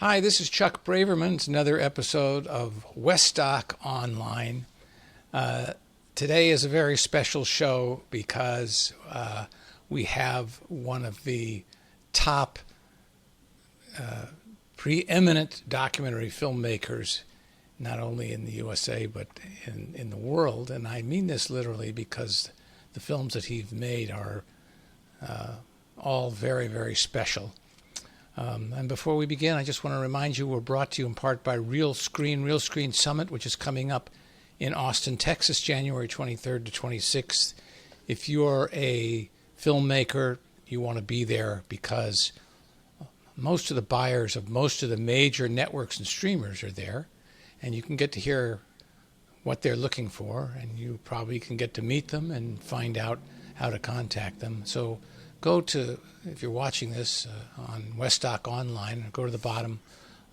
Hi, this is Chuck Braverman. It's another episode of Westdoc Online. Today is a very special show because we have one of the top preeminent documentary filmmakers, not only in the USA but in the world. And I mean this literally because the films that he's made are all very, very special. And before we begin, I just want to remind you we're brought to you in part by Real Screen Summit, which is coming up in Austin, Texas, January 23rd to 26th. If you're a filmmaker, you want to be there because most of the buyers of most of the major networks and streamers are there, and you can get to hear what they're looking for, and you probably can get to meet them and find out how to contact them. So go to, if you're watching this on Westdoc Online, go to the bottom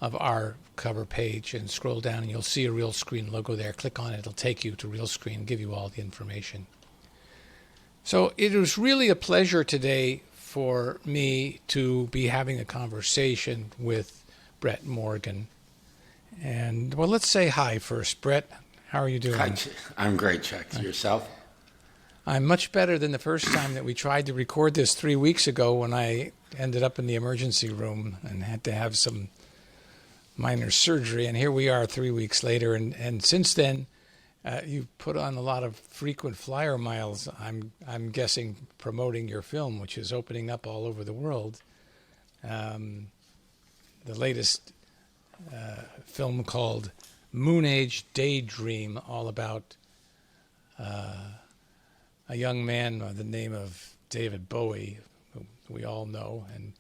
of our cover page and scroll down and you'll see a Real Screen logo there. Click on it, it'll take you to Real Screen and give you all the information. So it was really a pleasure today for me to be having a conversation with Brett Morgen. And well, let's say hi first. Brett, how are you doing? Hi, I'm great, Chuck. Yourself? I'm much better than the first time that we tried to record this 3 weeks ago when I ended up in the emergency room and had to have some minor surgery. And here we are 3 weeks later. And since then, you've put on a lot of frequent flyer miles, I'm guessing, promoting your film, which is opening up all over the world. The latest film called MOONAGE Daydream, all about a young man by the name of David Bowie, who we all know. And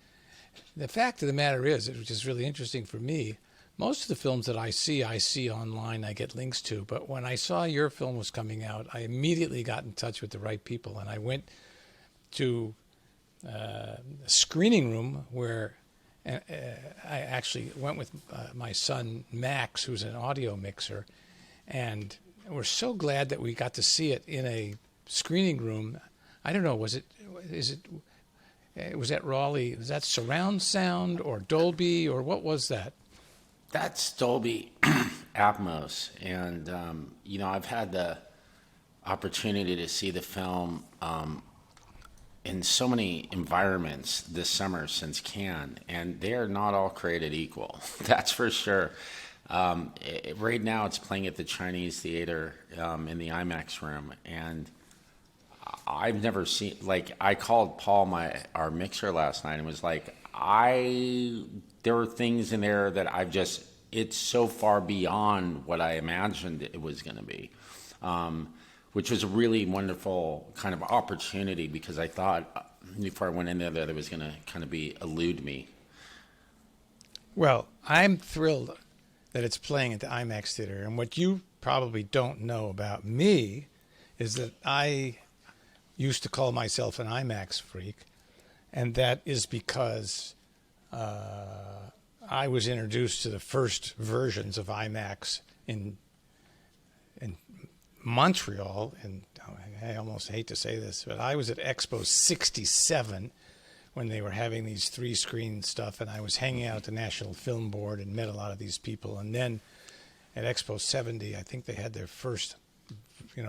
the fact of the matter is, which is really interesting for me, most of the films that I see online, I get links to. But when I saw your film was coming out, I immediately got in touch with the right people. And I went to a screening room where I actually went with my son, Max, who's an audio mixer. And we're so glad that we got to see it in a screening room. I don't know, was that Raleigh, was that surround sound or Dolby or what was that? That's Dolby Atmos. And, I've had the opportunity to see the film in so many environments this summer since Cannes, and they are not all created equal. That's for sure. Right now it's playing at the Chinese Theater in the IMAX room, and I've never seen, I called Paul, our mixer, last night and was like, there were things in there that it's so far beyond what I imagined it was going to be, which was a really wonderful kind of opportunity because I thought before I went in there that it was going to kind of elude me. Well, I'm thrilled that it's playing at the IMAX Theater. And what you probably don't know about me is that I used to call myself an IMAX freak, and that is because I was introduced to the first versions of IMAX in Montreal, and I almost hate to say this, but I was at Expo 67 when they were having these 3-screen stuff, and I was hanging out at the National Film Board and met a lot of these people. And then at Expo 70, I think they had their first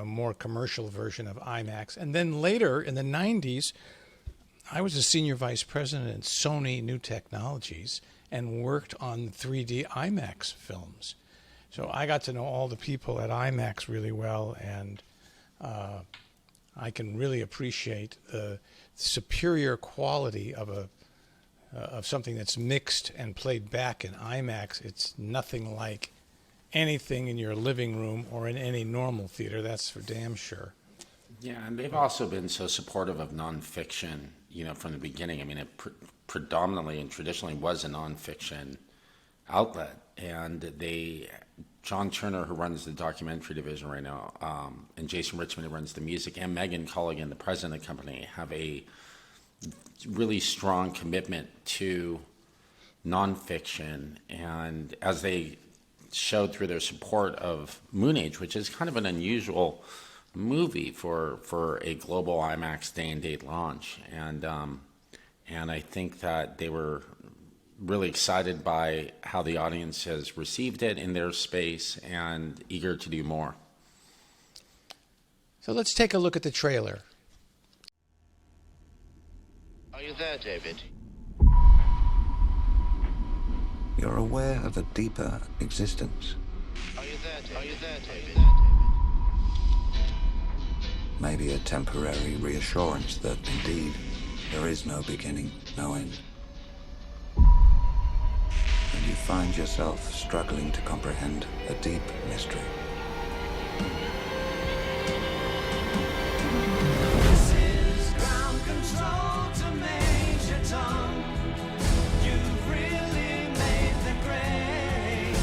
more commercial version of IMAX. And then later in the 90s, I was a senior vice president at Sony New Technologies and worked on 3D IMAX films. So I got to know all the people at IMAX really well, and I can really appreciate the superior quality of something that's mixed and played back in IMAX. It's nothing like anything in your living room or in any normal theater, that's for damn sure. Yeah, and they've also been so supportive of nonfiction, from the beginning. I mean, it predominantly and traditionally was a nonfiction outlet, and John Turner, who runs the documentary division right now, and Jason Richmond, who runs the music, and Megan Culligan, the president of the company, have a really strong commitment to nonfiction. And as they showed through their support of MOONAGE, which is kind of an unusual movie for a global IMAX day and date launch, and I think that they were really excited by how the audience has received it in their space and eager to do more. So let's take a look at the trailer. Are you there, David? You're aware of a deeper existence. Are you there, David? Are you there, David? Maybe a temporary reassurance that indeed there is no beginning, no end. And you find yourself struggling to comprehend a deep mystery. This is ground control to Major Tom. You've really made the grade.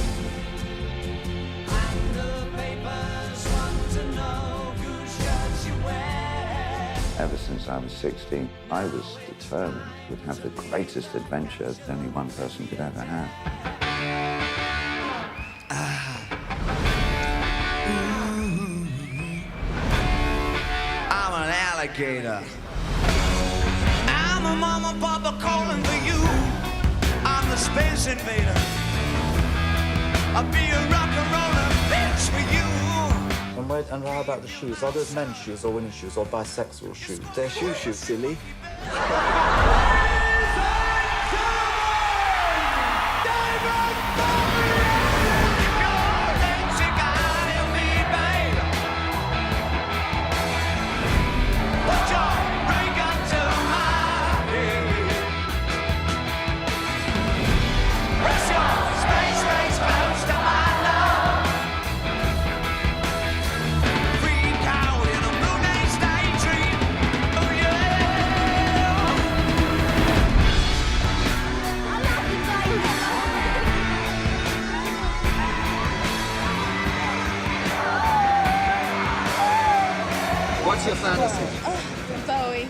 And the papers want to know whose shirts you wear. Ever since I was 16, I was determined we'd have the greatest adventure that only one person could ever have. I'm an alligator. I'm a mama papa calling for you. I'm the space invader. I'll be a rock and roller bitch for you. And how about the shoes? Are those men's shoes or women's shoes or bisexual shoes? They're shoes, silly. What's your fantasy? Bowie.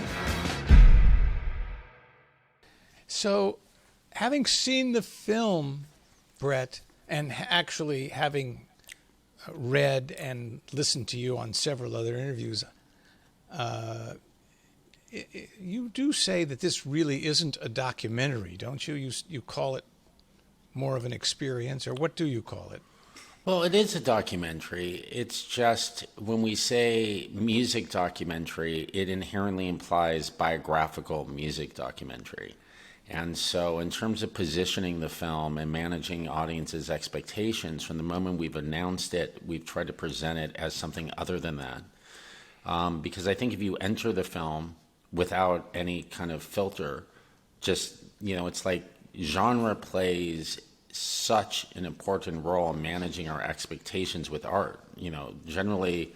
So, having seen the film, Brett, and actually having read and listened to you on several other interviews, you do say that this really isn't a documentary, don't you? You call it more of an experience, or what do you call it? Well, it is a documentary. It's just when we say music documentary, it inherently implies biographical music documentary. And so in terms of positioning the film and managing audiences' expectations, from the moment we've announced it, we've tried to present it as something other than that. Because I think if you enter the film without any kind of filter, just, it's like genre plays such an important role in managing our expectations with art. Generally,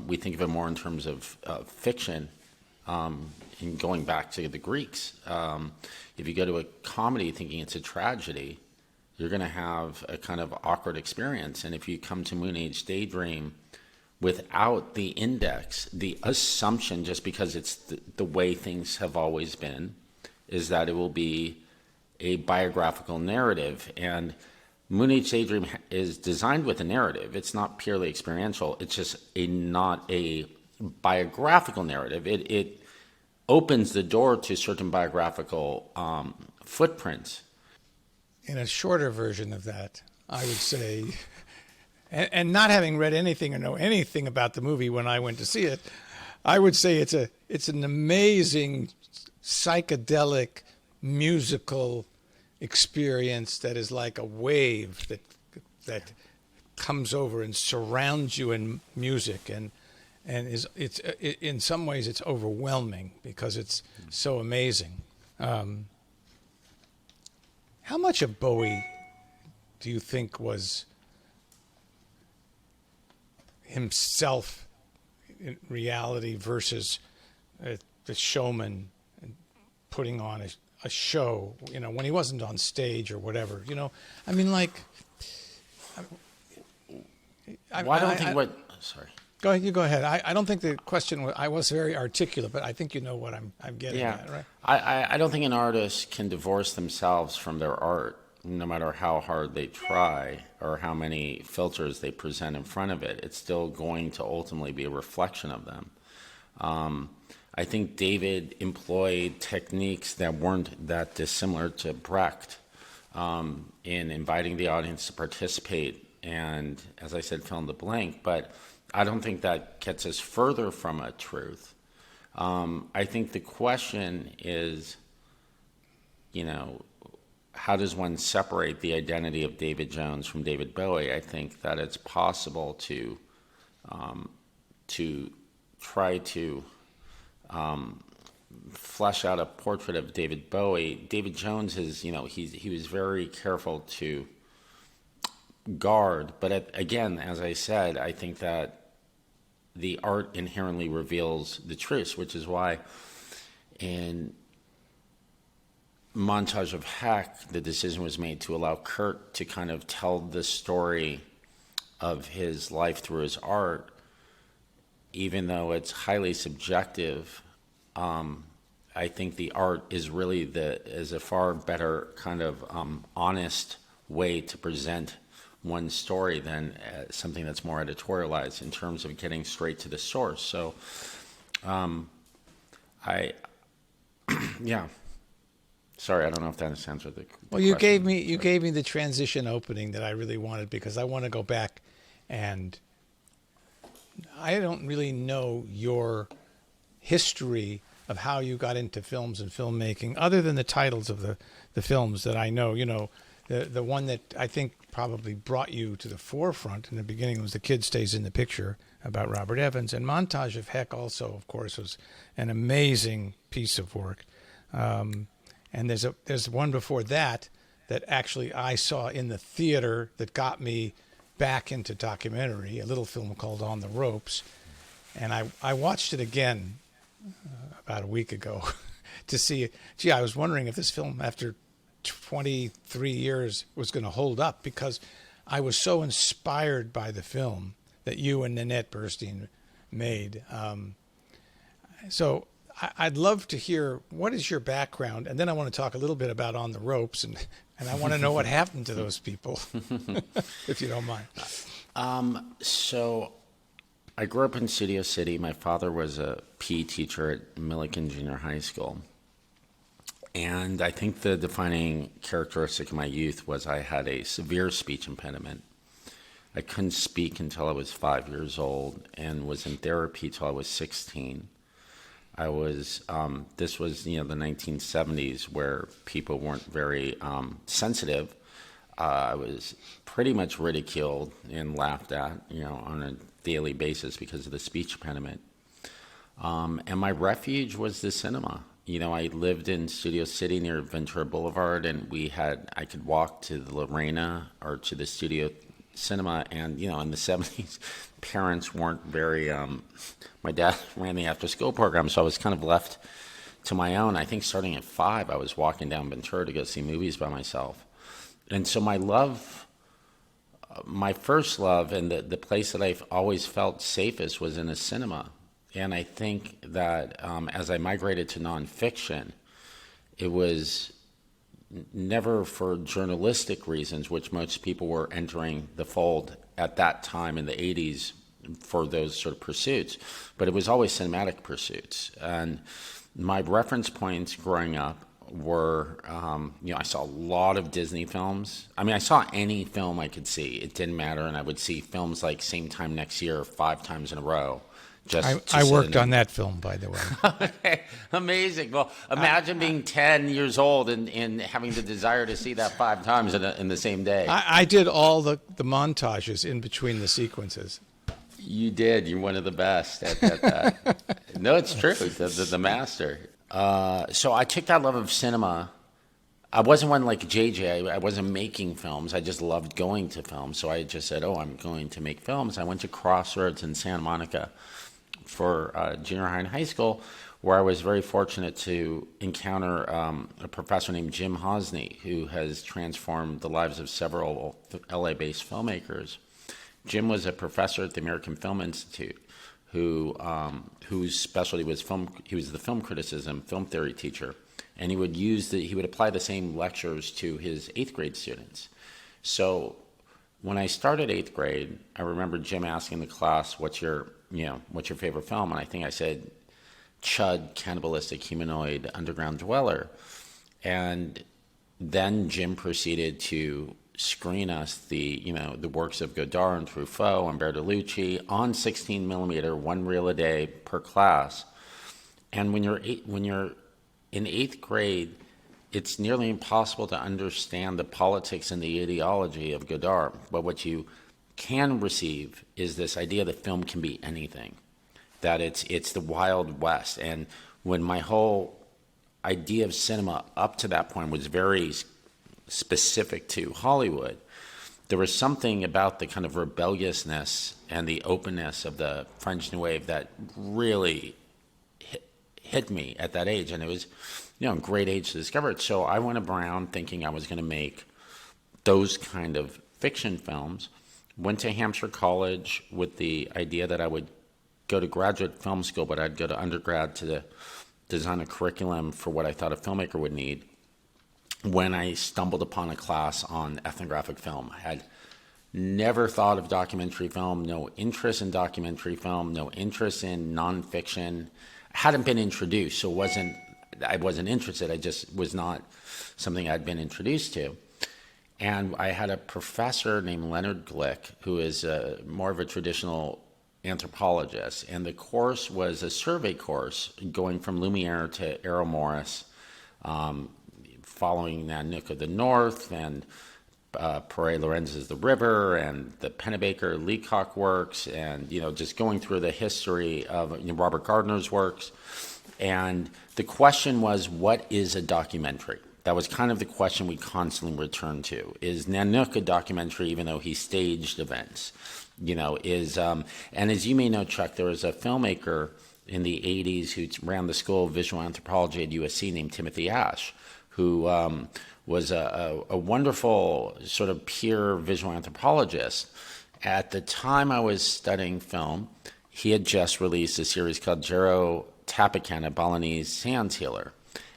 we think of it more in terms of fiction, and going back to the Greeks. If you go to a comedy thinking it's a tragedy, you're going to have a kind of awkward experience. And if you come to MOONAGE Daydream without the index, the assumption, just because it's the way things have always been, is that it will be a biographical narrative. And MOONAGE Daydream is designed with a narrative. It's not purely experiential. It's just not a biographical narrative. It opens the door to certain biographical footprints. In a shorter version of that, I would say, and not having read anything or know anything about the movie when I went to see it, I would say it's an amazing psychedelic musical experience that is like a wave that comes over and surrounds you in music, and it's in some ways it's overwhelming because it's so amazing. How much of Bowie do you think was himself in reality versus the showman and putting on a show, when he wasn't on stage or whatever, I mean, like, sorry. Go ahead. You go ahead. I don't think the question I was very articulate, but I think you know what I'm getting at, right? I don't think an artist can divorce themselves from their art, no matter how hard they try or how many filters they present in front of it. It's still going to ultimately be a reflection of them. I think David employed techniques that weren't that dissimilar to Brecht in inviting the audience to participate and, as I said, fill in the blank. But I don't think that gets us further from a truth. I think the question is, how does one separate the identity of David Jones from David Bowie? I think that it's possible to try to flesh out a portrait of David Bowie. David Jones is, he was very careful to guard, but again, as I said, I think that the art inherently reveals the truth, which is why in Montage of Heck, the decision was made to allow Kurt to kind of tell the story of his life through his art, even though it's highly subjective. I think the art is really is a far better kind of honest way to present one story than something that's more editorialized in terms of getting straight to the source. So, yeah. Sorry, I don't know if that answered the Well, you question. gave me the transition opening that I really wanted, because I want to go back, and I don't really know your history of how you got into films and filmmaking, other than the titles of the films that I know. The one that I think probably brought you to the forefront in the beginning was The Kid Stays in the Picture, about Robert Evans, and Montage of Heck also, of course, was an amazing piece of work. And there's one before that actually I saw in the theater that got me back into documentary, a little film called On the Ropes. And I watched it again about a week ago to see, I was wondering if this film, after 23 years, was going to hold up, because I was so inspired by the film that you and Nanette Burstein made. So I'd love to hear, what is your background? And then I want to talk a little bit about On the Ropes, and I want to know what happened to those people, if you don't mind. So I grew up in Studio City. My father was a PE teacher at Millikan Junior High School. And I think the defining characteristic of my youth was I had a severe speech impediment. I couldn't speak until I was 5 years old and was in therapy till I was 16. I was, this was, the 1970s, where people weren't very sensitive. I was pretty much ridiculed and laughed at, on a daily basis because of the speech impediment. And my refuge was the cinema. I lived in Studio City near Ventura Boulevard, and I could walk to the Lorena or to the Studio Cinema, and, in the 70s, parents weren't very, my dad ran the after-school program, so I was kind of left to my own. I think starting at 5, I was walking down Ventura to go see movies by myself. And so my first love, and the place that I've always felt safest was in a cinema. And I think that as I migrated to nonfiction, it was never for journalistic reasons, which most people were entering the fold at that time in the 80s for those sort of pursuits, but it was always cinematic pursuits. And my reference points growing up were, I saw a lot of Disney films. I mean, I saw any film I could see. It didn't matter, and I would see films like Same Time Next Year 5 times in a row. I worked on that film, by the way. Okay, amazing. Well, imagine being 10 years old and having the desire to see that 5 times in the same day. I did all the montages in between the sequences. You did. You're one of the best at that. No, it's true. The master. So I took that love of cinema. I wasn't one like JJ. I wasn't making films. I just loved going to films. So I just said, I'm going to make films. I went to Crossroads in Santa Monica for junior high and high school, where I was very fortunate to encounter a professor named Jim Hosny, who has transformed the lives of several LA-based filmmakers. Jim was a professor at the American Film Institute, whose specialty was film. He was the film criticism, film theory teacher, and he would apply the same lectures to his 8th grade students. So when I started 8th grade, I remember Jim asking the class, what's your favorite film? And I think I said chud, cannibalistic humanoid underground dweller. And then Jim proceeded to screen us the works of Godard and Truffaut and Bertolucci on 16 millimeter, one reel a day per class. And when you're in 8th grade, it's nearly impossible to understand the politics and the ideology of Godard. But what you can receive is this idea that film can be anything, that it's the Wild West. And when my whole idea of cinema up to that point was very specific to Hollywood, there was something about the kind of rebelliousness and the openness of the French New Wave that really hit me at that age. And it was, a great age to discover it. So I went around thinking I was going to make those kind of fiction films. Went to Hampshire College with the idea that I would go to graduate film school, but I'd go to undergrad to design a curriculum for what I thought a filmmaker would need. When I stumbled upon a class on ethnographic film, I had never thought of documentary film, no interest in documentary film, no interest in nonfiction. I hadn't been introduced, so I wasn't interested. I just was not something I'd been introduced to. And I had a professor named Leonard Glick, who is more of a traditional anthropologist. And the course was a survey course going from Lumiere to Errol Morris, following Nanook of the North and Pere Lorenz's The River and the Pennebaker Leacock works, and just going through the history of Robert Gardner's works. And the question was, what is a documentary? That was kind of the question we constantly returned to. Is Nanook a documentary even though he staged events? And as you may know, Chuck, there was a filmmaker in the 80s who ran the School of Visual Anthropology at USC named Timothy Ash, who was a wonderful sort of peer visual anthropologist. At the time I was studying film, he had just released a series called Jero Tapakan, a Balinese sand healer.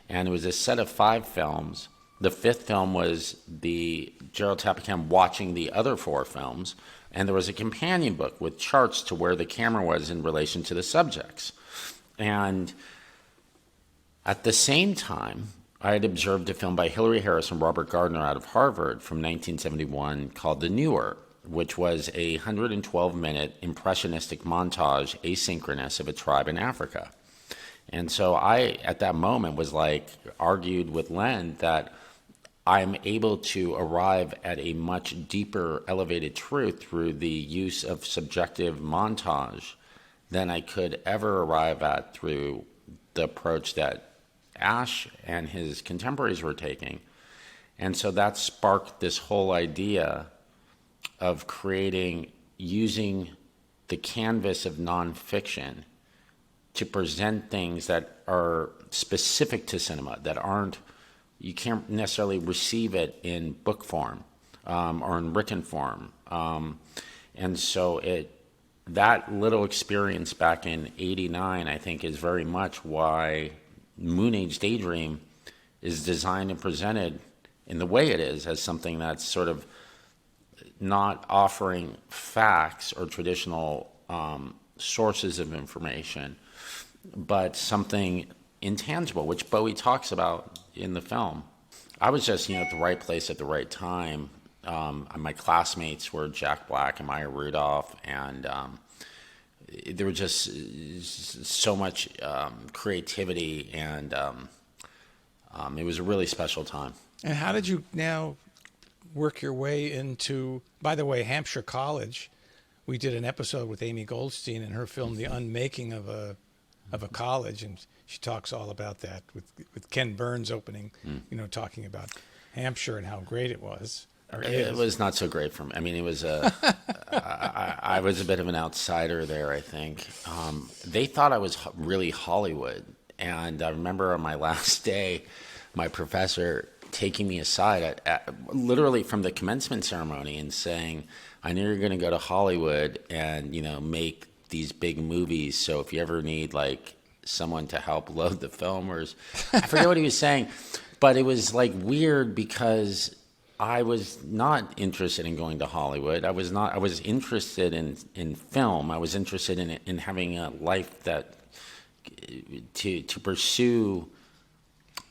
And it was a set of 5 films. The 5th film was the Jero Tapakan watching the other 4 films. And there was a companion book with charts to where the camera was in relation to the subjects. And at the same time, I had observed a film by Hilary Harris and Robert Gardner out of Harvard from 1971 called The Newer, which was a 112-minute impressionistic montage, asynchronous, of a tribe in Africa. And so I, at that moment, was argued with Len that I'm able to arrive at a much deeper, elevated truth through the use of subjective montage than I could ever arrive at through the approach that Ash and his contemporaries were taking. And so that sparked this whole idea of using the canvas of nonfiction to present things that are specific to cinema, that you can't necessarily receive it in book form or in written form. And so that little experience back in '89, I think, is very much why MOONAGE Daydream is designed and presented in the way it is, as something that's sort of not offering facts or traditional sources of information, but something intangible, which Bowie talks about in the film. I was just, at the right place at the right time. My classmates were Jack Black and Maya Rudolph, and there was just so much creativity, and it was a really special time. And how did you now work your way into, by the way, Hampshire College? We did an episode with Amy Goldstein and her film, The Unmaking of a College, and she talks all about that with Ken Burns opening, talking about Hampshire and how great it was. It was not so great for me. I mean, it was I was a bit of an outsider there, I think. They thought I was really Hollywood. And I remember on my last day, my professor taking me aside literally from the commencement ceremony and saying, I know you're going to go to Hollywood and, make these big movies. So if you ever need someone to help load the film, I forget what he was saying, but it was weird because I was not interested in going to Hollywood. I was interested in film. I was interested in having a life that to pursue,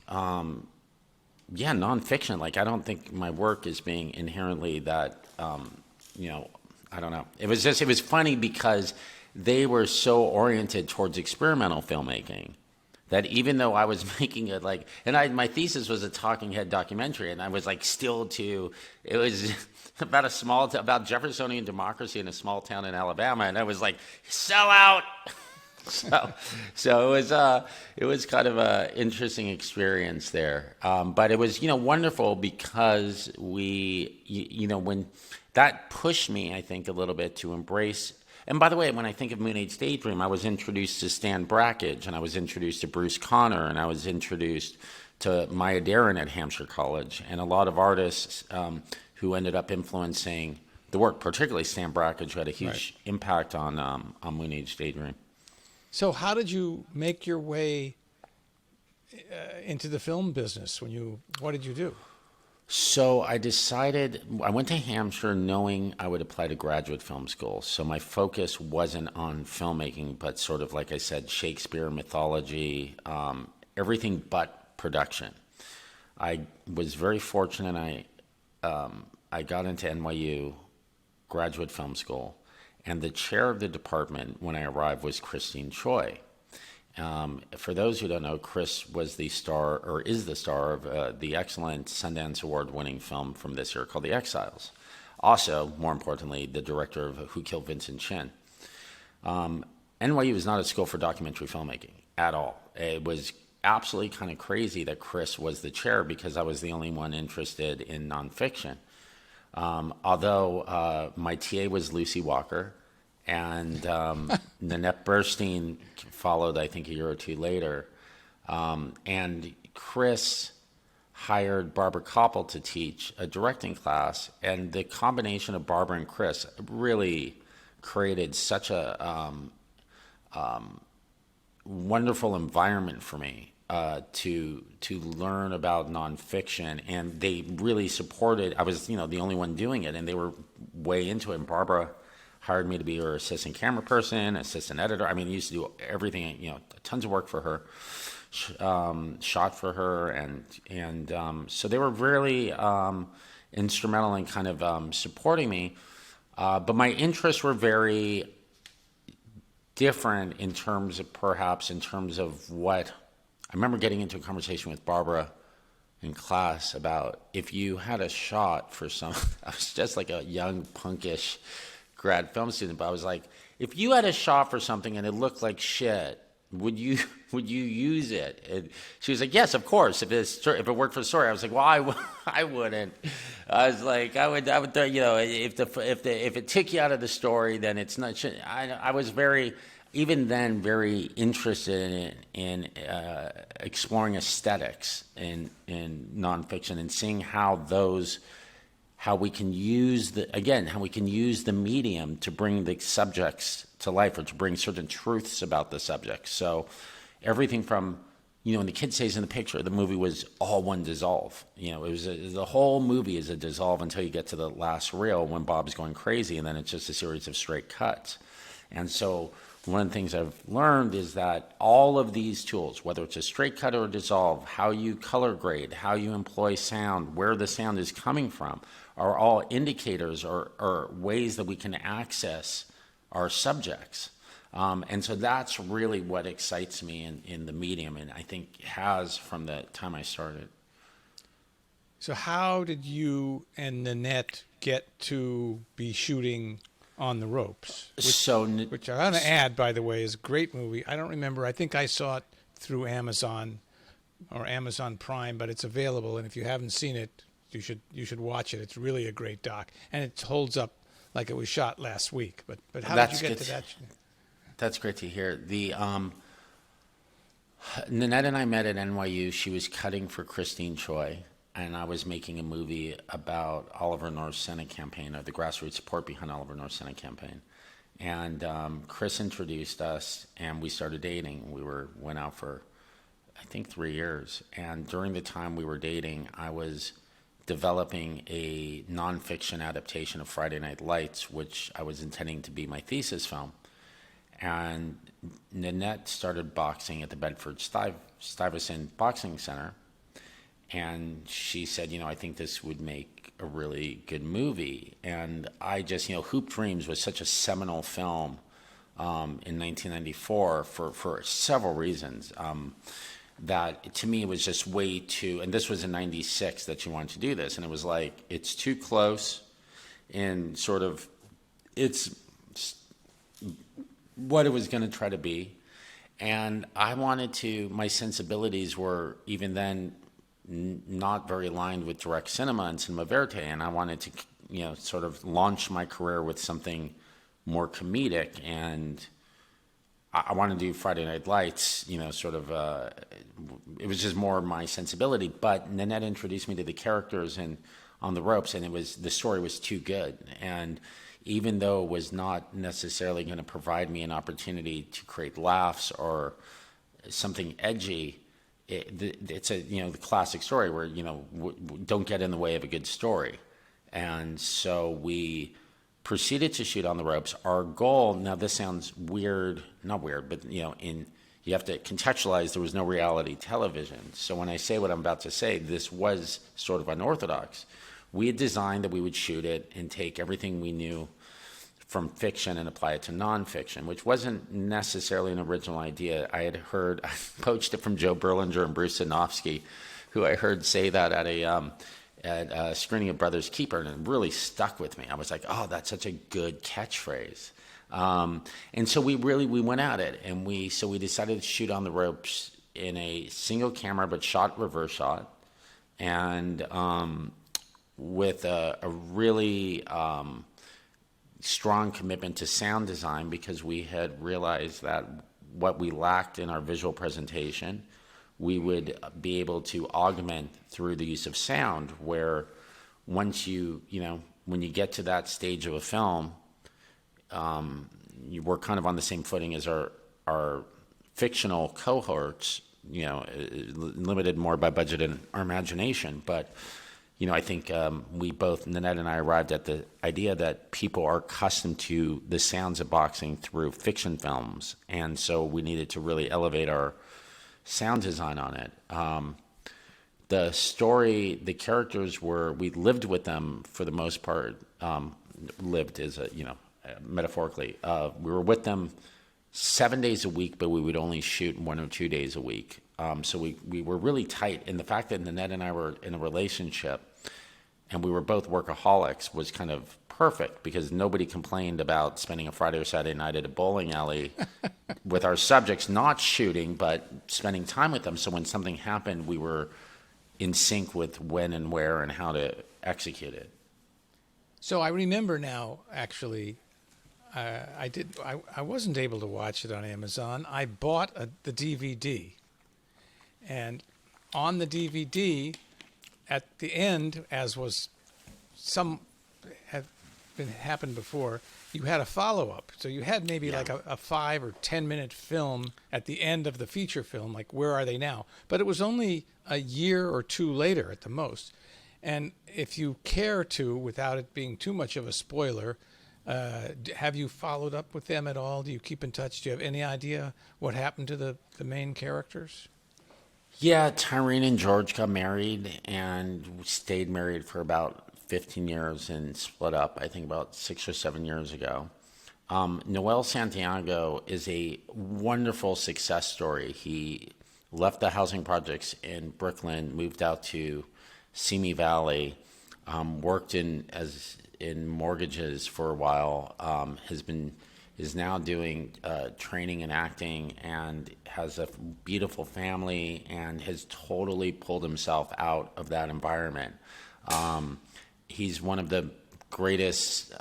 nonfiction. Like, I don't think my work is being inherently that, I don't know. It was funny because they were so oriented towards experimental filmmaking that even though I was making it my thesis was a talking head documentary, and I was it was about Jeffersonian democracy in a small town in Alabama, and I was like, sell out. So it was kind of a interesting experience there, but it was wonderful because when that pushed me, I think, a little bit to embrace. And by the way, when I think of MOONAGE Daydream, I was introduced to Stan Brakhage, and I was introduced to Bruce Conner, and I was introduced to Maya Deren at Hampshire College, and a lot of artists who ended up influencing the work, particularly Stan Brakhage, who had a huge impact on MOONAGE Daydream. So how did you make your way into the film business? What did you do? So I went to Hampshire knowing I would apply to graduate film school. So my focus wasn't on filmmaking, but sort of, like I said, Shakespeare, mythology, everything but production. I was very fortunate. I got into NYU graduate film school, and the chair of the department when I arrived was Christine Choi. For those who don't know, Chris was the star, or is the star, of the excellent Sundance Award-winning film from this year called The Exiles. Also, more importantly, the director of Who Killed Vincent Chin. NYU is not a school for documentary filmmaking at all. It was absolutely kind of crazy that Chris was the chair because I was the only one interested in nonfiction. Although my TA was Lucy Walker, and Nanette Burstein followed, I think, a year or two later. And Chris hired Barbara Koppel to teach a directing class, and the combination of Barbara and Chris really created such a wonderful environment for me to learn about nonfiction, and they really supported. I was, the only one doing it, and they were way into it. And Barbara hired me to be her assistant camera person, assistant editor. I mean, I used to do everything, tons of work for her, shot for her, and so they were really instrumental in kind of supporting me. But my interests were very different in terms of what. I remember getting into a conversation with Barbara in class about if you had a shot for some. I was just like a young punkish grad film student, but I was like, if you had a shot for something and it looked like shit, would you use it? And she was like, yes, of course. If it worked for the story, I was like, well, I wouldn't. I was like, I would, if it took you out of the story, then it's not. I was very interested in exploring aesthetics in nonfiction and seeing how we can use the medium to bring the subjects to life, or to bring certain truths about the subject. So everything from, when the kid stays in the picture, the movie was all one dissolve. The whole movie is a dissolve until you get to the last reel when Bob's going crazy, and then it's just a series of straight cuts. And so one of the things I've learned is that all of these tools, whether it's a straight cut or a dissolve, how you color grade, how you employ sound, where the sound is coming from, are all indicators or ways that we can access our subjects. And so that's really what excites me in the medium, and I think has from the time I started. So how did you and Nanette get to be shooting On the Ropes? Which I want to add, by the way, is a great movie. I don't remember. I think I saw it through Amazon or Amazon Prime, but it's available, and if you haven't seen it, you should watch it. It's really a great doc, and it holds up like it was shot last week. But how did you get to that? That's great to hear. Nanette and I met at NYU. She was cutting for Christine Choi, and I was making a movie about Oliver North's Senate campaign, or the grassroots support behind Oliver North's Senate campaign. And Chris introduced us, and we started dating. We went out for, I think, 3 years. And during the time we were dating, I was developing a nonfiction adaptation of Friday Night Lights, which I was intending to be my thesis film. And Nanette started boxing at the Bedford Stuyvesant Boxing Center. And she said, I think this would make a really good movie. And I just, Hoop Dreams was such a seminal film in 1994 for several reasons. That to me it was just way too, and this was in 96 that you wanted to do this, and it was like, it's too close in sort of, it's what it was going to try to be. And I wanted to, my sensibilities were even then not very aligned with direct cinema and cinema verite, and I wanted to, sort of launch my career with something more comedic, and I wanted to do Friday Night Lights, sort of, it was just more my sensibility. But Nanette introduced me to the characters and on the ropes, and the story was too good. And even though it was not necessarily going to provide me an opportunity to create laughs or something edgy, it's the classic story where, don't get in the way of a good story. And so we proceeded to shoot on the ropes. Our goal, now this sounds weird, not weird, but you have to contextualize, there was no reality television. So when I say what I'm about to say, this was sort of unorthodox. We had designed that we would shoot it and take everything we knew from fiction and apply it to nonfiction, which wasn't necessarily an original idea. I poached it from Joe Berlinger and Bruce Sinofsky, who I heard say that at a screening of Brothers Keeper, and it really stuck with me. I was like, oh, that's such a good catchphrase. And so we went at it, and we decided to shoot on the ropes in a single camera, but shot reverse shot, and with a really strong commitment to sound design, because we had realized that what we lacked in our visual presentation, we would be able to augment through the use of sound, where once when you get to that stage of a film, we're kind of on the same footing as our fictional cohorts, limited more by budget and our imagination. But, I think we both, Nanette and I, arrived at the idea that people are accustomed to the sounds of boxing through fiction films. And so we needed to really elevate our sound design on it. The story, the characters we lived with them for the most part, lived as metaphorically. We were with them 7 days a week, but we would only shoot 1 or 2 days a week. So we were really tight. And the fact that Nanette and I were in a relationship and we were both workaholics was kind of perfect, because nobody complained about spending a Friday or Saturday night at a bowling alley with our subjects, not shooting, but spending time with them. So when something happened, we were in sync with when and where and how to execute it. So I remember now, actually, I wasn't able to watch it on Amazon. I bought the DVD, and on the DVD, at the end, as was happened before, you had a follow-up. So you had maybe like a 5 or 10 minute film at the end of the feature film, like Where Are They Now? But it was only a year or two later at the most. And if you care to, without it being too much of a spoiler, have you followed up with them at all? Do you keep in touch? Do you have any idea what happened to the main characters? Yeah, Tyrene and George got married and stayed married for about 15 years and split up, I think, about 6 or 7 years ago. Noel Santiago is a wonderful success story. He left the housing projects in Brooklyn, moved out to Simi Valley, worked in mortgages for a while, is now doing training and acting, and has a beautiful family, and has totally pulled himself out of that environment. He's one of the greatest.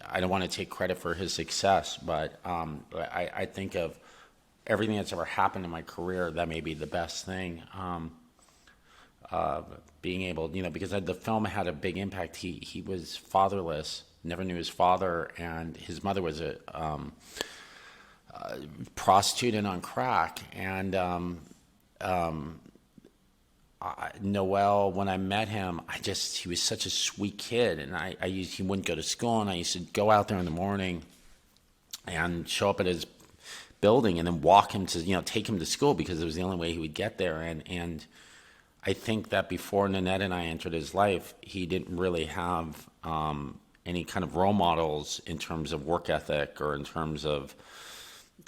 I don't want to take credit for his success, but I think of everything that's ever happened in my career, that may be the best thing. Being able, because the film had a big impact. He was fatherless, never knew his father, and his mother was a prostitute and on crack. And Noel, when I met him, he was such a sweet kid, and he wouldn't go to school, and I used to go out there in the morning and show up at his building and then walk him to, take him to school because it was the only way he would get there. And I think that before Nanette and I entered his life, he didn't really have any kind of role models in terms of work ethic or in terms of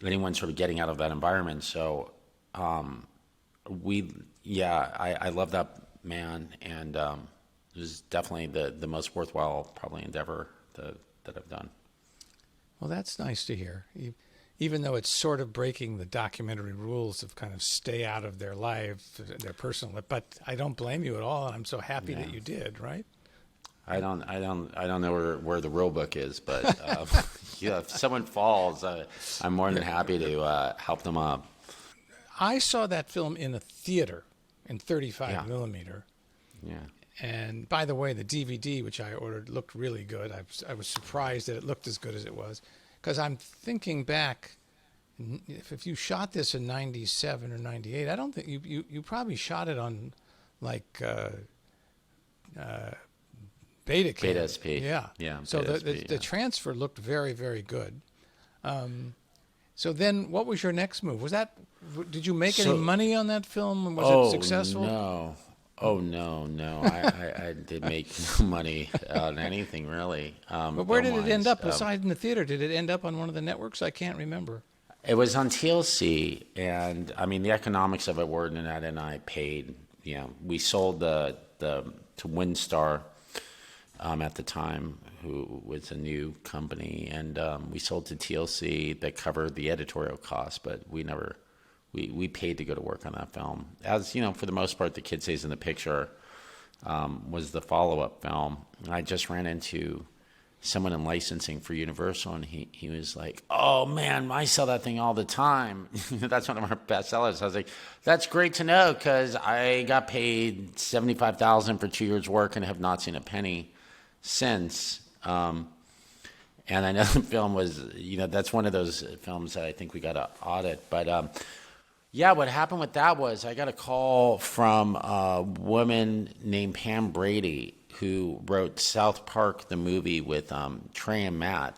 anyone sort of getting out of that environment. So I love that man, and it was definitely the most worthwhile probably endeavor that I've done. Well, that's nice to hear. Even though it's sort of breaking the documentary rules of kind of stay out of their life, their personal life, but I don't blame you at all, and I'm so happy that you did, right? I don't know where the rule book is, but if someone falls, I'm more than happy to help them up. I saw that film in a theater in 35 millimeter. Yeah. And by the way, the DVD, which I ordered, looked really good. I was surprised that it looked as good as it was. Because I'm thinking back, if you shot this in 97 or 98, I don't think you probably shot it on like Betacam. Beta SP. Yeah. So the transfer looked very, very good. So then what was your next move? Did you make any money on that film? Was it successful? No. Oh, no. I did make no money on anything, really. But where did it end up? Aside in the theater, did it end up on one of the networks? I can't remember. It was on TLC, and, I mean, the economics of it were Nanette and I paid. We sold to WinStar at the time, who was a new company, and we sold to TLC that covered the editorial costs, but we paid to go to work on that film. As for the most part, The Kid Stays in the Picture was the follow-up film. I just ran into someone in licensing for Universal, and he was like, "Oh man, I sell that thing all the time." That's one of our best sellers. I was like, "That's great to know, because I got paid $75,000 for 2 years' work and have not seen a penny since." And I know the film was, that's one of those films that I think we got to audit, but. What happened with that was I got a call from a woman named Pam Brady, who wrote South Park, the movie, with Trey and Matt.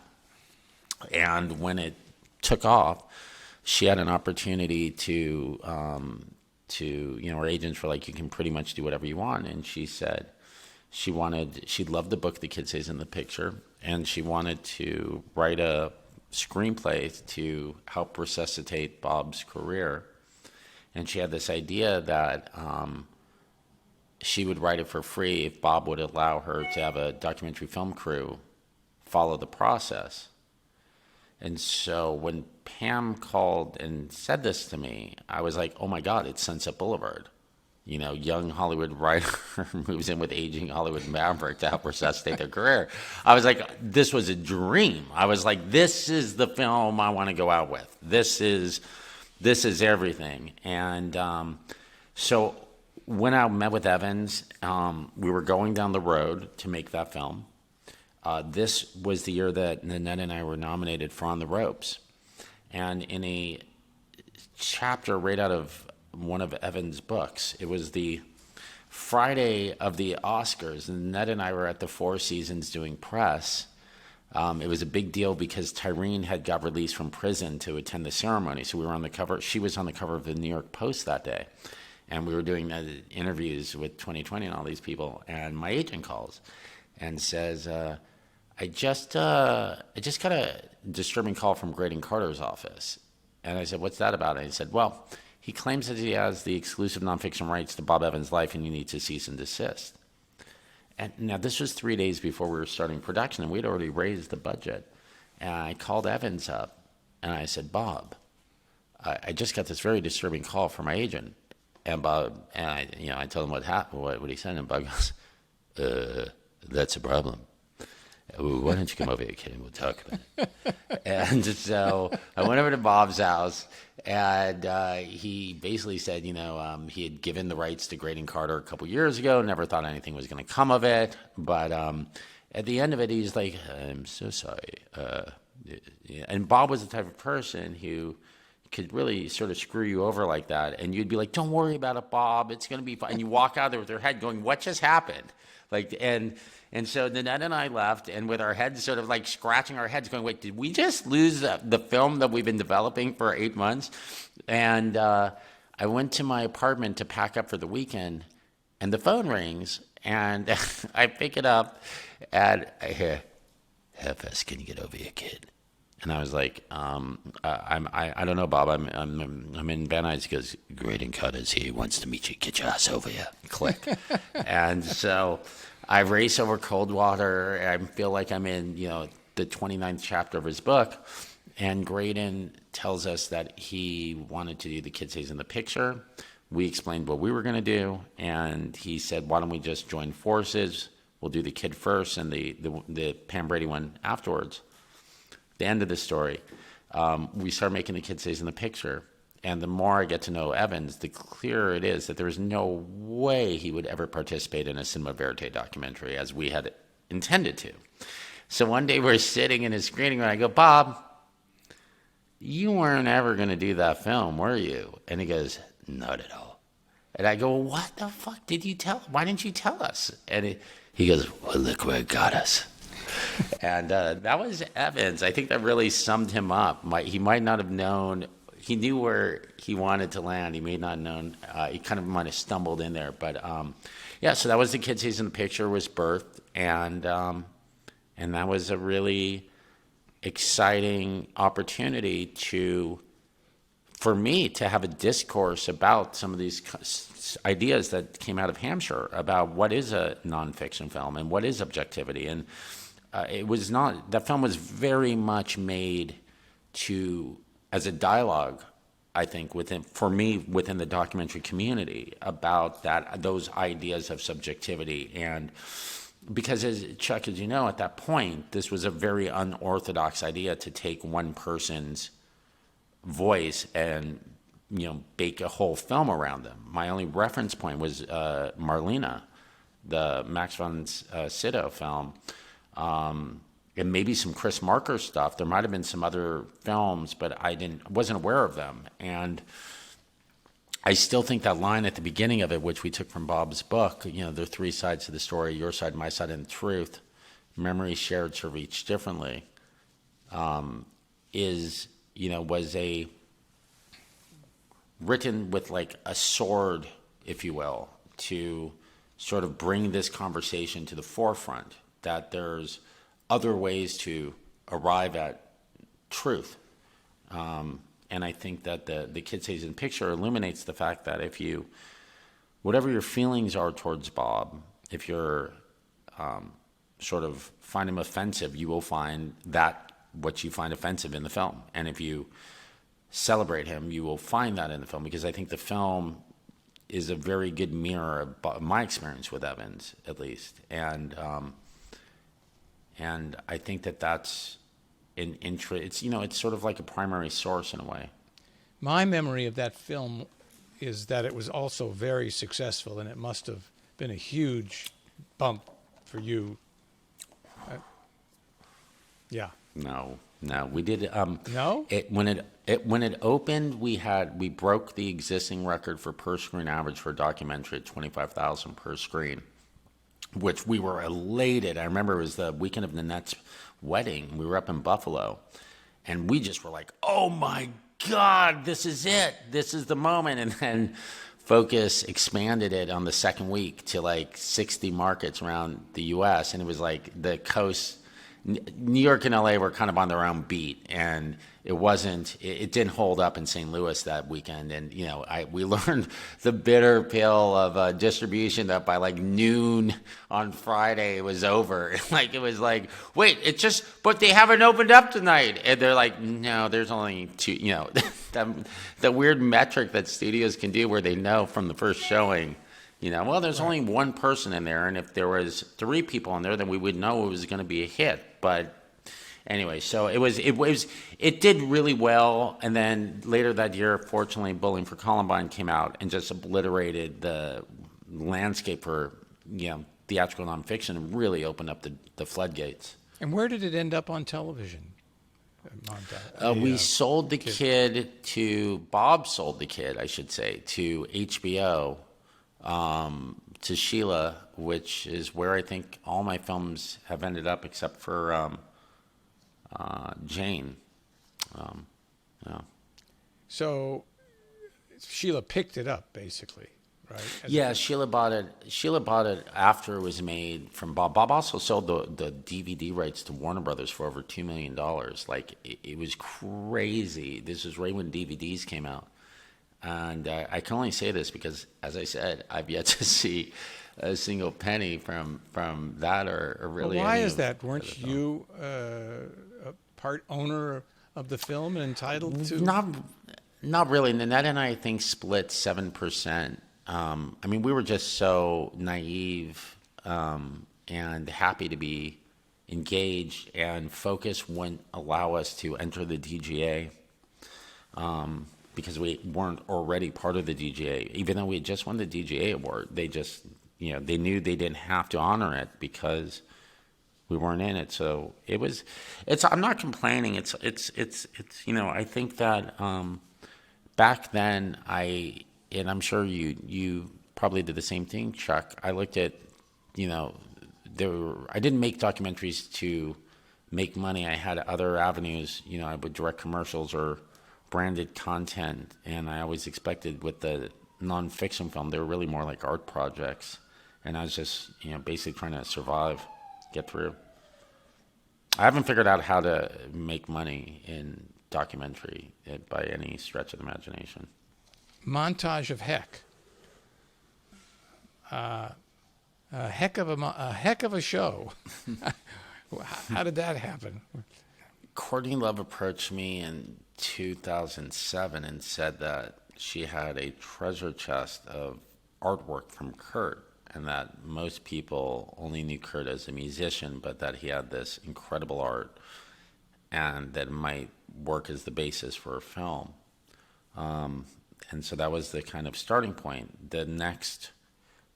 And when it took off, she had an opportunity to her agents were like, you can pretty much do whatever you want. And she said she loved the book The Kid Stays in the Picture, and she wanted to write a screenplay to help resuscitate Bob's career. And she had this idea that she would write it for free if Bob would allow her to have a documentary film crew follow the process. And so when Pam called and said this to me, I was like, oh my God, it's Sunset Boulevard. Young Hollywood writer moves in with aging Hollywood maverick to help resuscitate their career. I was like, this was a dream. I was like, this is the film I want to go out with. This is everything. And so when I met with Evans, we were going down the road to make that film. This was the year that Nanette and I were nominated for On the Ropes. And in a chapter right out of one of Evans' books, it was the Friday of the Oscars, and Nanette and I were at the Four Seasons doing press. It was a big deal because Tyrene had got released from prison to attend the ceremony. So we were on the cover. She was on the cover of the New York Post that day. And we were doing interviews with 2020 and all these people. And my agent calls and says, I just got a disturbing call from Graydon Carter's office. And I said, what's that about? And he said, well, he claims that he has the exclusive nonfiction rights to Bob Evans' life, and you need to cease and desist. And now this was 3 days before we were starting production, and we'd already raised the budget. And I called Evans up, and I said, Bob, I just got this very disturbing call from my agent. And Bob, and I told him what happened, what he said, and Bob goes, that's a problem. Why don't you come over here, kid, and we'll talk about it. And so I went over to Bob's house, and he basically said, he had given the rights to Graydon Carter a couple years ago, never thought anything was going to come of it. But at the end of it, he's like, I'm so sorry. And Bob was the type of person who could really sort of screw you over like that. And you'd be like, don't worry about it, Bob. It's going to be fine. And you walk out there with your head going, what just happened? Like, and so Nanette and I left, and with our heads sort of like scratching our heads going, wait, did we just lose the film that we've been developing for 8 months? And I went to my apartment to pack up for the weekend, and the phone rings, and I pick it up, and I hear, how fast can you get over here, kid? And I was like, I don't know, Bob. I'm in Van Nuys. He goes, Graydon Cutter's here. He wants to meet you. Get your ass over here. Click. And so I race over Coldwater. I feel like I'm in, the 29th chapter of his book. And Graydon tells us that he wanted to do the Kid Stays in the Picture. We explained what we were going to do. And he said, why don't we just join forces? We'll do the kid first and the Pam Brady one afterwards. The end of the story, we start making the Kid Stays in the Picture, and the more I get to know Evans, the clearer it is that there is no way he would ever participate in a cinema verite documentary as we had intended to. So one day we're sitting in his screening room, and I go, Bob, you weren't ever going to do that film, were you? And he goes, not at all. And I go, well, what the fuck did you tell? Why didn't you tell us? And he goes, well, look where it got us. And that was Evans. I think that really summed him up. He might not have known. He knew where he wanted to land. He may not have known. He kind of might have stumbled in there. But, yeah, so that was the Kid Stays in the Picture was birthed. And that was a really exciting opportunity for me to have a discourse about some of these ideas that came out of Hampshire about what is a nonfiction film and what is objectivity. And that film was very much made as a dialogue, I think, within the documentary community about those ideas of subjectivity. And because Chuck, as you know, at that point, this was a very unorthodox idea to take one person's voice and bake a whole film around them. My only reference point was Marlena, the Max von Sydow film, and maybe some Chris Marker stuff. There might have been some other films, but I wasn't aware of them. And I still think that line at the beginning of it, which we took from Bob's book, there are three sides to the story: your side, my side, and the truth. Memories shared serve each differently. Was written with like a sword, if you will, to sort of bring this conversation to the forefront, that there's other ways to arrive at truth. And I think that the Kid Stays in the Picture illuminates the fact that whatever your feelings are towards Bob, if you're sort of find him offensive, you will find what you find offensive in the film. And if you celebrate him, you will find that in the film, because I think the film is a very good mirror of my experience with Evans, at least. And I think that's it's sort of like a primary source in a way. My memory of that film is that it was also very successful, and it must have been a huge bump for you. Yeah. No, we did. No? When it opened, we broke the existing record for per screen average for a documentary at 25,000 per screen, which we were elated. I remember it was the weekend of Nanette's wedding. We were up in Buffalo, and we just were like, "Oh my God, this is it! This is the moment!" And then Focus expanded it on the second week to like 60 markets around the U.S., and it was like the coast. New York and LA were kind of on their own beat, and it didn't hold up in St. Louis that weekend. And we learned the bitter pill of distribution that by like noon on Friday it was over. Like it was like, wait, but they haven't opened up tonight, and they're like, no, there's only two. The weird metric that studios can do where they know from the first showing. There's only one person in there, and if there was three people in there, then we would know it was going to be a hit. But anyway, so it did really well, and then later that year, fortunately, Bowling for Columbine came out and just obliterated the landscape for theatrical nonfiction and really opened up the floodgates. And where did it end up on television? Montage. We sold the kid to Bob. Sold the kid, I should say, to HBO, to Sheila, which is where I think all my films have ended up, except for Jane. Yeah. So Sheila picked it up, basically, right? Yeah, Sheila bought it. Sheila bought it after it was made from Bob. Bob also sold the DVD rights to Warner Brothers for over $2 million. Like it was crazy. This was right when DVDs came out, and I can only say this because, as I said, I've yet to see a single penny from that or really. Well, why any is of that? Weren't you a part owner of the film and entitled to? Not really. Nanette and I think split 7%. I mean, we were just so naive and happy to be engaged, and Focus wouldn't allow us to enter the DGA because we weren't already part of the DGA. Even though we had just won the DGA award, they just, they knew they didn't have to honor it because we weren't in it. So I'm not complaining. It's I think that back then and I'm sure you probably did the same thing, Chuck. I looked at, I didn't make documentaries to make money. I had other avenues. I would direct commercials or branded content, and I always expected with the nonfiction film, they were really more like art projects. And I was just, basically trying to survive, get through. I haven't figured out how to make money in documentary by any stretch of the imagination. Montage of Heck. A heck of a show. How did that happen? Courtney Love approached me in 2007 and said that she had a treasure chest of artwork from Kurt, and that most people only knew Kurt as a musician, but that he had this incredible art and that it might work as the basis for a film. And so that was the kind of starting point. The next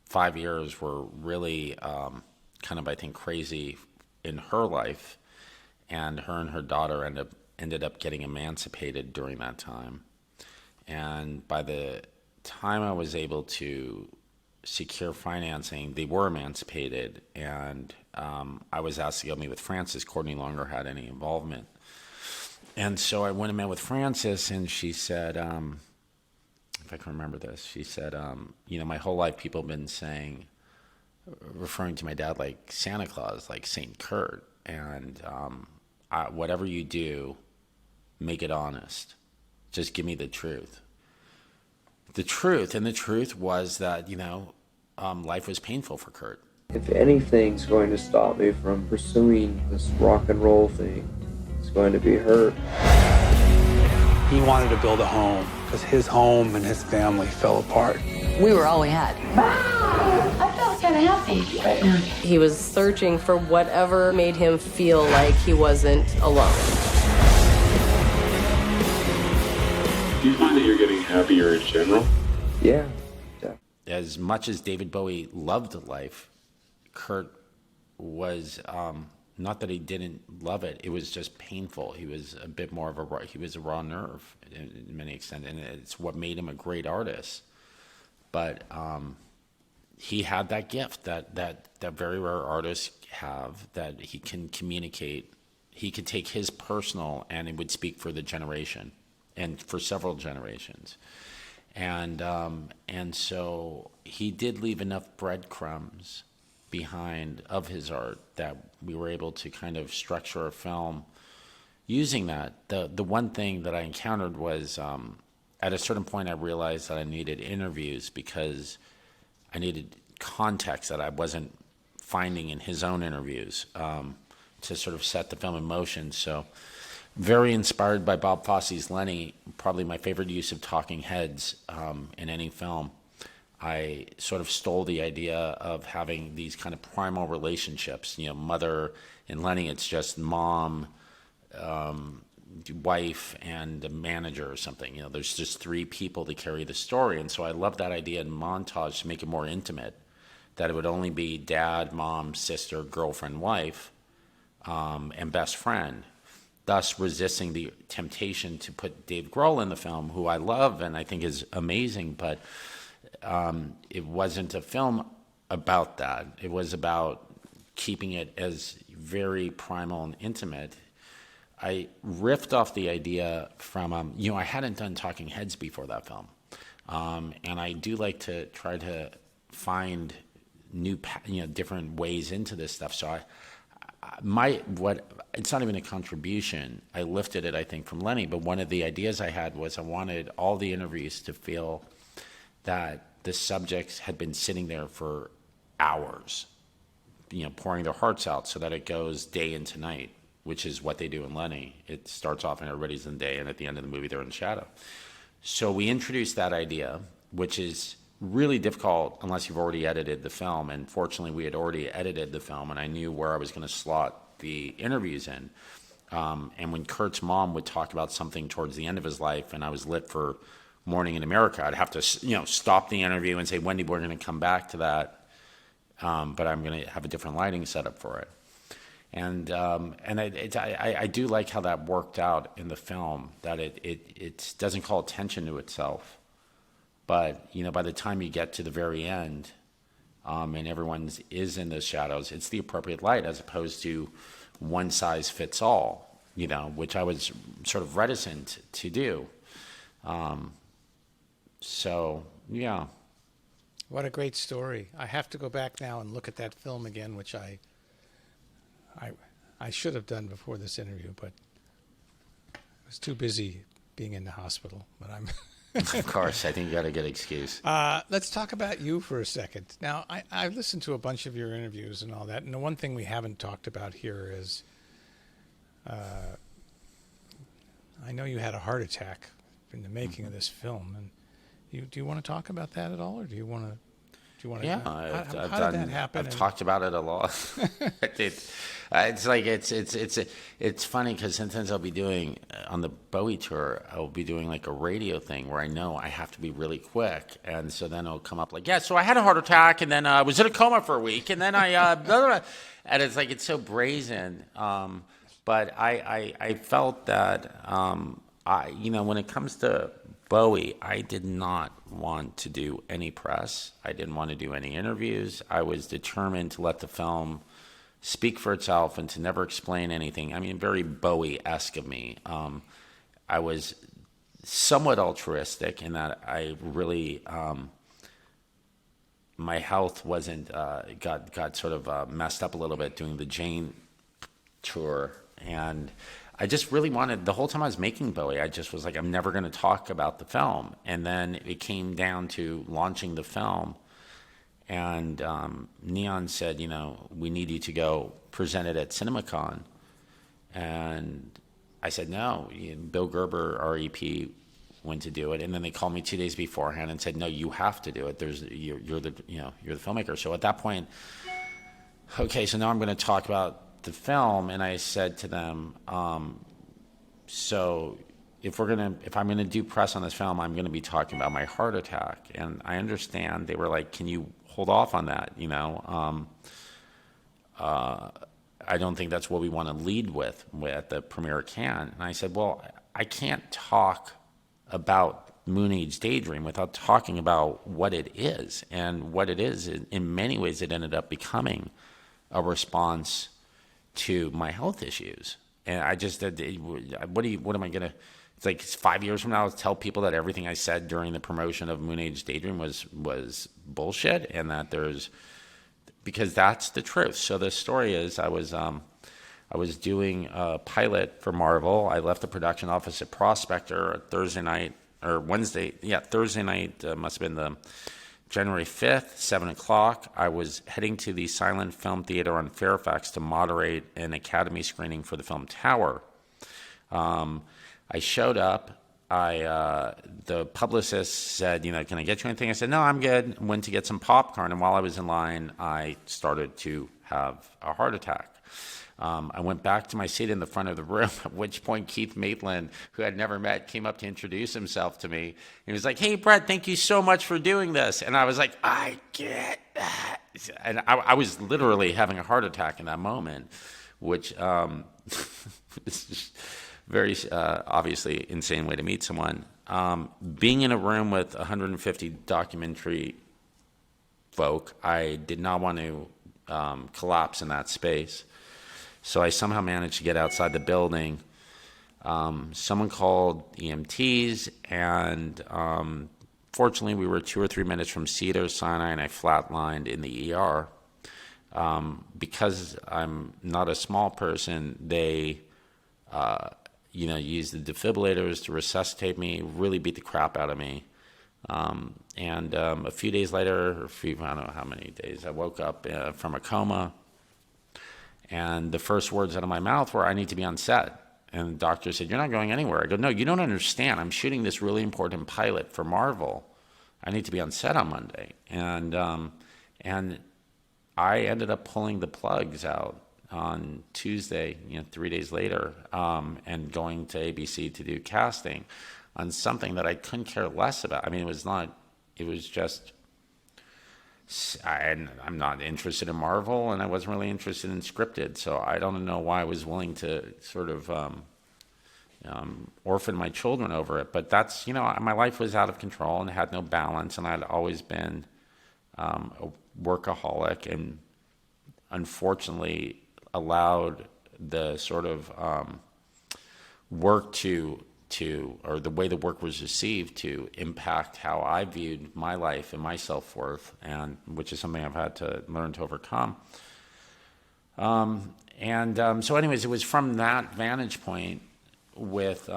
5 years were really kind of, I think, crazy in her life, and her daughter ended up getting emancipated during that time. And by the time I was able to secure financing, they were emancipated, and I was asked to go meet with Frances. Courtney longer had any involvement. And so I went and met with Frances, and she said, if I can remember this, she said, my whole life people have been saying, referring to my dad like Santa Claus, like Saint Kurt, and whatever you do, make it honest. Just give me the truth. The truth was that, life was painful for Kurt. If anything's going to stop me from pursuing this rock and roll thing, it's going to be her. He wanted to build a home because his home and his family fell apart. We were all we had. I felt kind of happy right now. He was searching for whatever made him feel like he wasn't alone. Do you find that you're getting happier in general? Yeah. As much as David Bowie loved life, Kurt was, not that he didn't love it, it was just painful. He was a bit more of he was a raw nerve in many extent, and it's what made him a great artist. But he had that gift that very rare artists have, that he can communicate. He could take his personal, and it would speak for the generation, and for several generations. And so he did leave enough breadcrumbs behind of his art that we were able to kind of structure a film using that. The one thing that I encountered was at a certain point I realized that I needed interviews because I needed context that I wasn't finding in his own interviews to sort of set the film in motion. So very inspired by Bob Fosse's Lenny, probably my favorite use of talking heads in any film. I sort of stole the idea of having these kind of primal relationships. Mother and Lenny, it's just mom, wife, and a manager or something. There's just three people to carry the story. And so I love that idea in Montage to make it more intimate, that it would only be dad, mom, sister, girlfriend, wife, and best friend. thus resisting the temptation to put Dave Grohl in the film, who I love and I think is amazing, but it wasn't a film about that. It was about keeping it as very primal and intimate. I riffed off the idea from, I hadn't done Talking Heads before that film. And I do like to try to find new, different ways into this stuff. So it's not even a contribution. I lifted it, I think, from Lenny, but one of the ideas I had was I wanted all the interviews to feel that the subjects had been sitting there for hours, pouring their hearts out, so that it goes day into night, which is what they do in Lenny. It starts off and everybody's in the day, and at the end of the movie, they're in the shadow. So we introduced that idea, which is really difficult unless you've already edited the film. And fortunately, we had already edited the film, and I knew where I was going to slot the interviews in. And when Kurt's mom would talk about something towards the end of his life, and I was lit for Morning in America, I'd have to, stop the interview and say, Wendy, we're going to come back to that, but I'm going to have a different lighting setup for it. And I do like how that worked out in the film, that it doesn't call attention to itself. But, by the time you get to the very end, and everyone is in the shadows, it's the appropriate light as opposed to one size fits all, which I was sort of reticent to do. So, yeah. What a great story. I have to go back now and look at that film again, which I should have done before this interview, but I was too busy being in the hospital. But I'm... Of course, I think you got a good excuse. Let's talk about you for a second. Now, I listened to a bunch of your interviews and all that, and the one thing we haven't talked about here is I know you had a heart attack in the making of this film, and do you want to talk about that at all, or do you want to? Yeah, how did that happen? I've talked about it a lot. It's like it's funny because sometimes I'll be doing on the Bowie tour, I'll be doing like a radio thing where I know I have to be really quick, and so then it'll come up like, yeah, so I had a heart attack, and then I was in a coma for a week, and then I blah, blah, blah. And it's like it's so brazen. But I felt that when it comes to Bowie, I did not want to do any press. I didn't want to do any interviews. I was determined to let the film speak for itself and to never explain anything. I mean, very Bowie-esque of me. I was somewhat altruistic in that I really, my health wasn't, got sort of messed up a little bit doing the Jane tour, and I just really wanted, the whole time I was making Bowie, I just was like, I'm never going to talk about the film. And then it came down to launching the film, and Neon said, we need you to go present it at CinemaCon. And I said, no. Bill Gerber, our EP, went to do it, and then they called me 2 days beforehand and said, no, you have to do it. You're the filmmaker. So at that point, okay, so now I'm going to talk about the film, and I said to them, so if I'm gonna do press on this film, I'm gonna be talking about my heart attack. And I understand. They were like, can you hold off on that? I don't think that's what we want to lead with at the premiere of Cannes. And I said, well, I can't talk about MOONAGE Daydream without talking about what it is. And what it is, in many ways, it ended up becoming a response to my health issues. And I just said, what am I gonna, it's like 5 years from now, I'll tell people that everything I said during the promotion of MOONAGE Daydream was bullshit, and that because that's the truth. So the story is, I was doing a pilot for Marvel. I left the production office at Prospector Thursday night, must have been the January 5th, 7 o'clock. I was heading to the Silent Film Theater on Fairfax to moderate an Academy screening for the film Tower. I showed up. The publicist said, can I get you anything? I said, no, I'm good. Went to get some popcorn, and while I was in line, I started to have a heart attack. I went back to my seat in the front of the room, at which point Keith Maitland, who I'd never met, came up to introduce himself to me. He was like, hey, Brett, thank you so much for doing this. And I was like, I get that. And I was literally having a heart attack in that moment, which is just very obviously insane way to meet someone. Being in a room with 150 documentary folk, I did not want to collapse in that space. So I somehow managed to get outside the building. Someone called EMTs, and fortunately we were 2 or 3 minutes from Cedars-Sinai, and I flatlined in the ER. Because I'm not a small person, they used the defibrillators to resuscitate me, really beat the crap out of me. And a few days later, I don't know how many days, I woke up from a coma, and the first words out of my mouth were, "I need to be on set." And the doctor said, "You're not going anywhere." I go, "No, you don't understand. I'm shooting this really important pilot for Marvel. I need to be on set on Monday." And I ended up pulling the plugs out on Tuesday, 3 days later, and going to ABC to do casting on something that I couldn't care less about. I mean, I'm not interested in Marvel, and I wasn't really interested in scripted, so I don't know why I was willing to sort of orphan my children over it. But that's, my life was out of control and had no balance, and I'd always been a workaholic, and unfortunately allowed the sort of work or the way the work was received to impact how I viewed my life and my self-worth, and which is something I've had to learn to overcome. So anyways, it was from that vantage point, with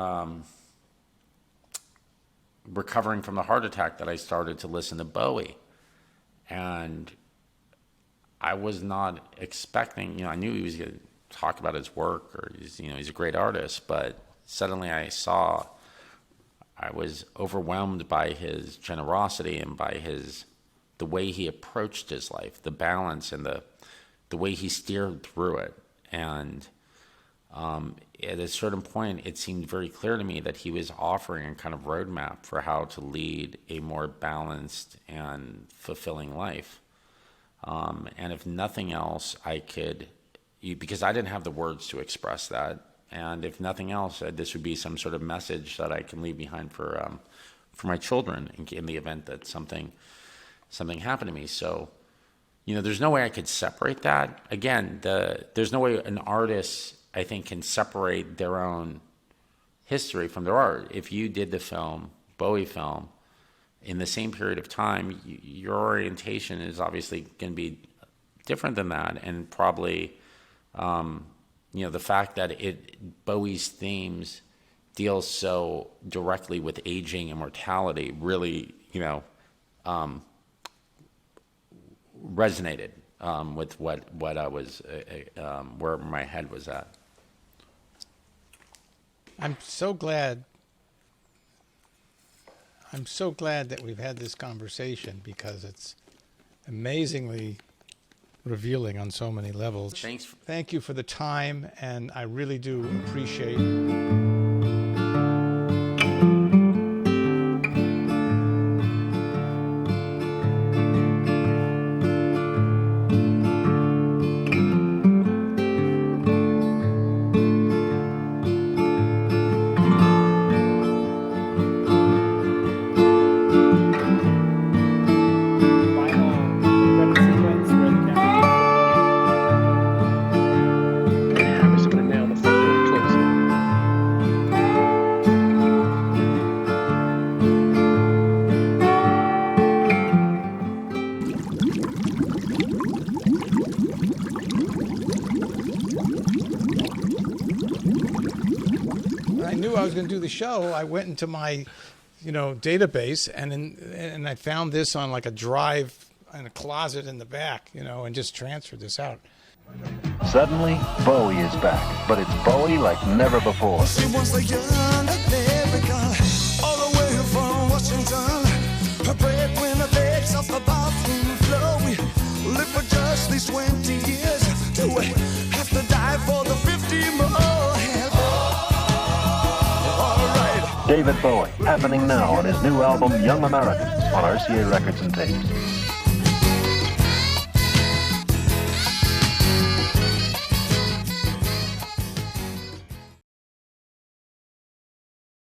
recovering from the heart attack, that I started to listen to Bowie. And I was not expecting, I knew he was going to talk about his work, or he's a great artist, but suddenly I was overwhelmed by his generosity and by the way he approached his life, the balance and the way he steered through it. And at a certain point, it seemed very clear to me that he was offering a kind of roadmap for how to lead a more balanced and fulfilling life. And if nothing else, because I didn't have the words to express that, and if nothing else, this would be some sort of message that I can leave behind for my children in the event that something happened to me. So, there's no way I could separate that. Again, there's no way an artist, I think, can separate their own history from their art. If you did the Bowie film, in the same period of time, your orientation is obviously going to be different than that, and probably, the fact that Bowie's themes deal so directly with aging and mortality really, resonated with what I was, where my head was at. I'm so glad that we've had this conversation, because it's amazingly revealing on so many levels. Thanks. Thank you for the time, and I really do appreciate going to do the show, I went into my, database, and I found this on like a drive in a closet in the back, and just transferred this out. Suddenly, Bowie is back, but it's Bowie like never before. She was a young American, all the way from Washington. Her breadwinner begs off the bathroom floor. We live for just these 20 years. Do we have to die for the 50 more? David Bowie, happening now on his new album, Young Americans, on RCA Records and Tapes.